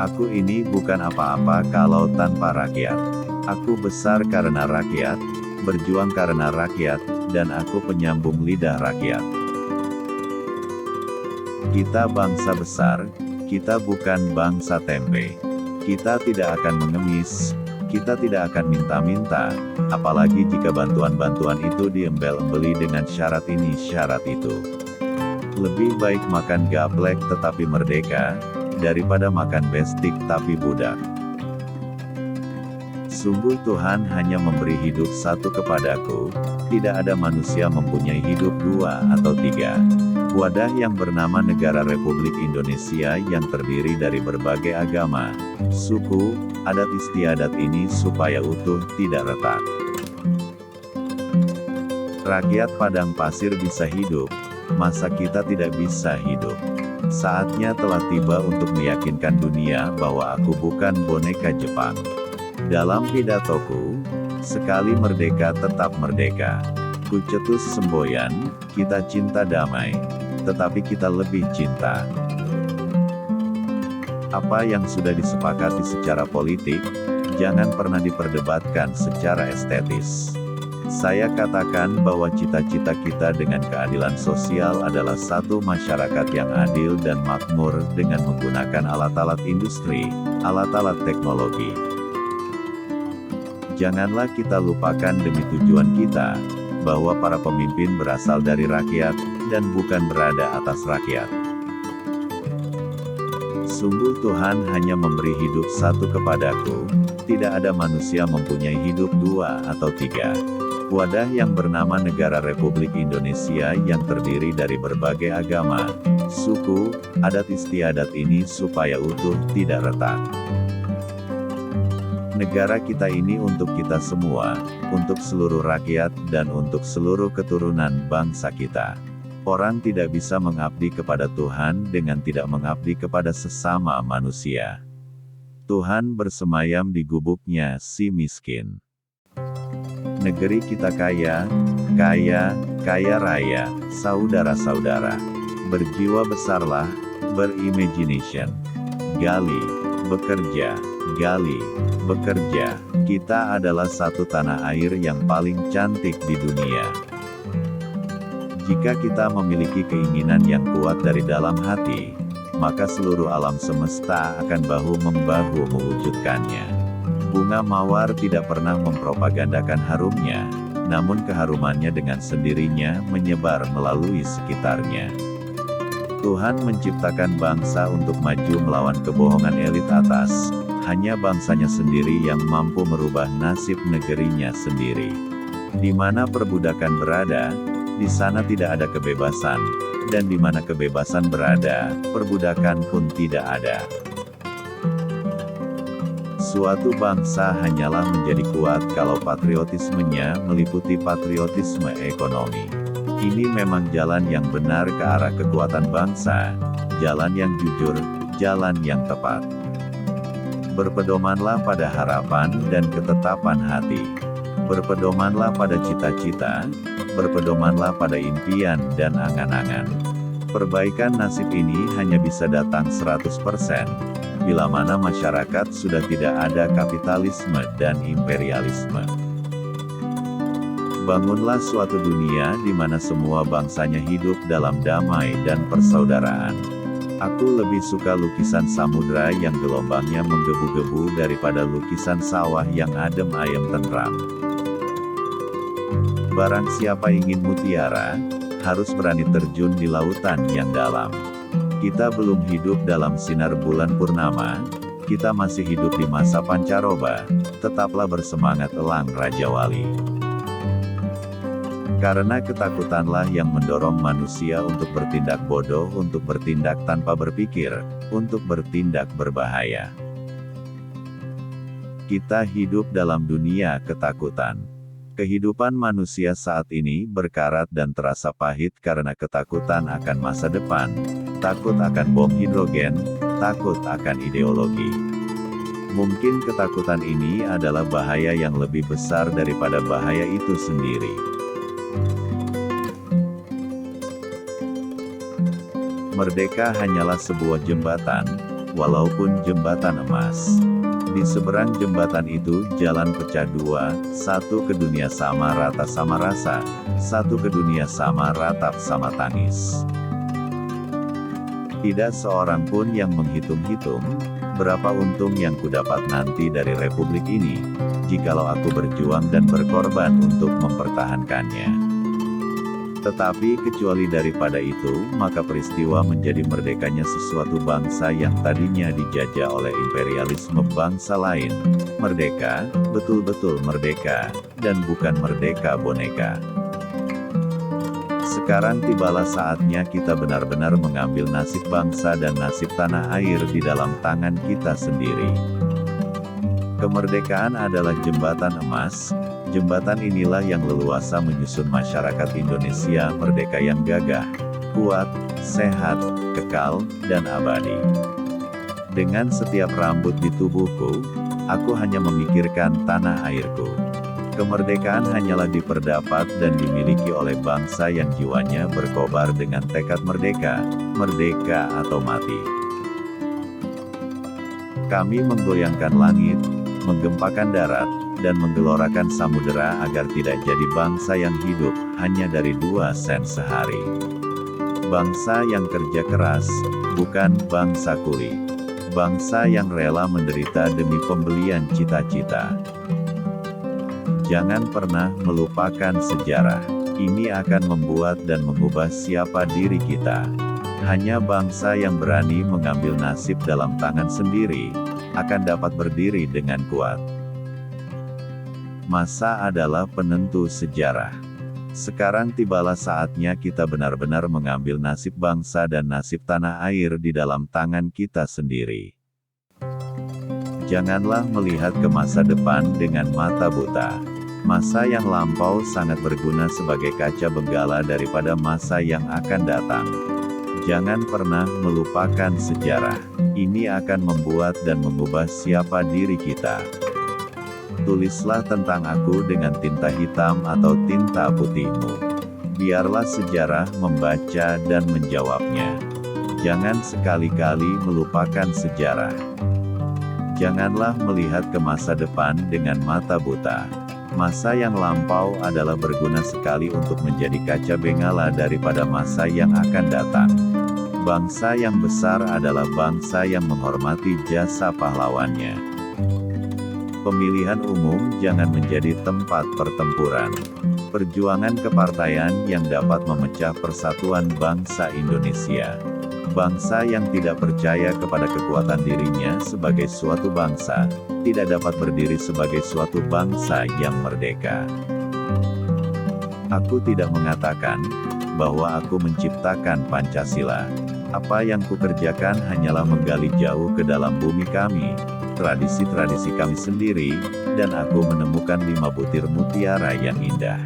Aku ini bukan apa-apa kalau tanpa rakyat. Aku besar karena rakyat, berjuang karena rakyat, dan aku penyambung lidah rakyat. Kita bangsa besar, kita bukan bangsa tempe. Kita tidak akan mengemis, kita tidak akan minta-minta, apalagi jika bantuan-bantuan itu diembel-embeli dengan syarat ini syarat itu. Lebih baik makan gaplek tetapi merdeka, daripada makan bestik tapi budak. Sungguh Tuhan hanya memberi hidup satu kepadaku, tidak ada manusia mempunyai hidup dua atau tiga. Wadah yang bernama Negara Republik Indonesia yang terdiri dari berbagai agama, suku, adat istiadat ini supaya utuh tidak retak. Rakyat padang pasir bisa hidup, masa kita tidak bisa hidup? Saatnya telah tiba untuk meyakinkan dunia bahwa aku bukan boneka Jepang. Dalam pidatoku, sekali merdeka tetap merdeka. Ku cetus semboyan, kita cinta damai, tetapi kita lebih cinta. Apa yang sudah disepakati secara politik, jangan pernah diperdebatkan secara estetis. Saya katakan bahwa cita-cita kita dengan keadilan sosial adalah satu masyarakat yang adil dan makmur dengan menggunakan alat-alat industri, alat-alat teknologi. Janganlah kita lupakan demi tujuan kita, bahwa para pemimpin berasal dari rakyat, dan bukan berada atas rakyat. Sungguh Tuhan hanya memberi hidup satu kepadaku, tidak ada manusia mempunyai hidup dua atau tiga. Wadah yang bernama Negara Republik Indonesia yang terdiri dari berbagai agama, suku, adat istiadat ini supaya utuh tidak retak. Negara kita ini untuk kita semua, untuk seluruh rakyat dan untuk seluruh keturunan bangsa kita. Orang tidak bisa mengabdi kepada Tuhan dengan tidak mengabdi kepada sesama manusia. Tuhan bersemayam di gubuknya si miskin. Negeri kita kaya, kaya, kaya raya, saudara-saudara. Berjiwa besarlah, berimagination. Gali, bekerja, gali, bekerja. Kita adalah satu tanah air yang paling cantik di dunia. Jika kita memiliki keinginan yang kuat dari dalam hati, maka seluruh alam semesta akan bahu-membahu mewujudkannya. Bunga mawar tidak pernah mempropagandakan harumnya, namun keharumannya dengan sendirinya menyebar melalui sekitarnya. Tuhan menciptakan bangsa untuk maju melawan kebohongan elit atas, hanya bangsanya sendiri yang mampu merubah nasib negerinya sendiri. Di mana perbudakan berada, di sana tidak ada kebebasan, dan di mana kebebasan berada, perbudakan pun tidak ada. Suatu bangsa hanyalah menjadi kuat kalau patriotismenya meliputi patriotisme ekonomi. Ini memang jalan yang benar ke arah kekuatan bangsa, jalan yang jujur, jalan yang tepat. Berpedomanlah pada harapan dan ketetapan hati. Berpedomanlah pada cita-cita, berpedomanlah pada impian dan angan-angan. Perbaikan nasib ini hanya bisa datang 100%, bila mana masyarakat sudah tidak ada kapitalisme dan imperialisme. Bangunlah suatu dunia di mana semua bangsanya hidup dalam damai dan persaudaraan. Aku lebih suka lukisan samudra yang gelombangnya menggebu-gebu daripada lukisan sawah yang adem ayem tentram. Barang siapa ingin mutiara, harus berani terjun di lautan yang dalam. Kita belum hidup dalam sinar bulan purnama, kita masih hidup di masa pancaroba, tetaplah bersemangat elang Raja Wali. Karena ketakutanlah yang mendorong manusia untuk bertindak bodoh, untuk bertindak tanpa berpikir, untuk bertindak berbahaya. Kita hidup dalam dunia ketakutan. Kehidupan manusia saat ini berkarat dan terasa pahit karena ketakutan akan masa depan, takut akan bom hidrogen, takut akan ideologi. Mungkin ketakutan ini adalah bahaya yang lebih besar daripada bahaya itu sendiri. Merdeka hanyalah sebuah jembatan, walaupun jembatan emas. Di seberang jembatan itu jalan pecah dua, satu ke dunia sama rata sama rasa, satu ke dunia sama ratap sama tangis. Tidak seorang pun yang menghitung-hitung, berapa untung yang kudapat nanti dari republik ini, jikalau aku berjuang dan berkorban untuk mempertahankannya. Tetapi kecuali daripada itu, maka peristiwa menjadi merdekanya sesuatu bangsa yang tadinya dijajah oleh imperialisme bangsa lain, merdeka, betul-betul merdeka, dan bukan merdeka boneka. Sekarang tibalah saatnya kita benar-benar mengambil nasib bangsa dan nasib tanah air di dalam tangan kita sendiri. Kemerdekaan adalah jembatan emas. Jembatan inilah yang leluasa menyusun masyarakat Indonesia merdeka yang gagah, kuat, sehat, kekal, dan abadi. Dengan setiap rambut di tubuhku, aku hanya memikirkan tanah airku. Kemerdekaan hanyalah diperdapat dan dimiliki oleh bangsa yang jiwanya berkobar dengan tekad merdeka, merdeka atau mati. Kami menggoyangkan langit, menggempakan darat, dan menggelorakan samudera agar tidak jadi bangsa yang hidup hanya dari 2 sen sehari. Bangsa yang kerja keras, bukan bangsa kuli. Bangsa yang rela menderita demi pembelian cita-cita. Jangan pernah melupakan sejarah. Ini akan membuat dan mengubah siapa diri kita. Hanya bangsa yang berani mengambil nasib dalam tangan sendiri, akan dapat berdiri dengan kuat. Masa adalah penentu sejarah. Sekarang tibalah saatnya kita benar-benar mengambil nasib bangsa dan nasib tanah air di dalam tangan kita sendiri. Janganlah melihat ke masa depan dengan mata buta. Masa yang lampau sangat berguna sebagai kaca benggala daripada masa yang akan datang. Jangan pernah melupakan sejarah. Ini akan membuat dan mengubah siapa diri kita. Tulislah tentang aku dengan tinta hitam atau tinta putihmu. Biarlah sejarah membaca dan menjawabnya. Jangan sekali-kali melupakan sejarah. Janganlah melihat ke masa depan dengan mata buta. Masa yang lampau adalah berguna sekali untuk menjadi kaca bengala daripada masa yang akan datang. Bangsa yang besar adalah bangsa yang menghormati jasa pahlawannya. Pemilihan umum jangan menjadi tempat pertempuran. Perjuangan kepartaian yang dapat memecah persatuan bangsa Indonesia. Bangsa yang tidak percaya kepada kekuatan dirinya sebagai suatu bangsa, tidak dapat berdiri sebagai suatu bangsa yang merdeka. Aku tidak mengatakan bahwa aku menciptakan Pancasila. Apa yang kukerjakan hanyalah menggali jauh ke dalam bumi kami, tradisi-tradisi kami sendiri, dan aku menemukan 5 butir mutiara yang indah.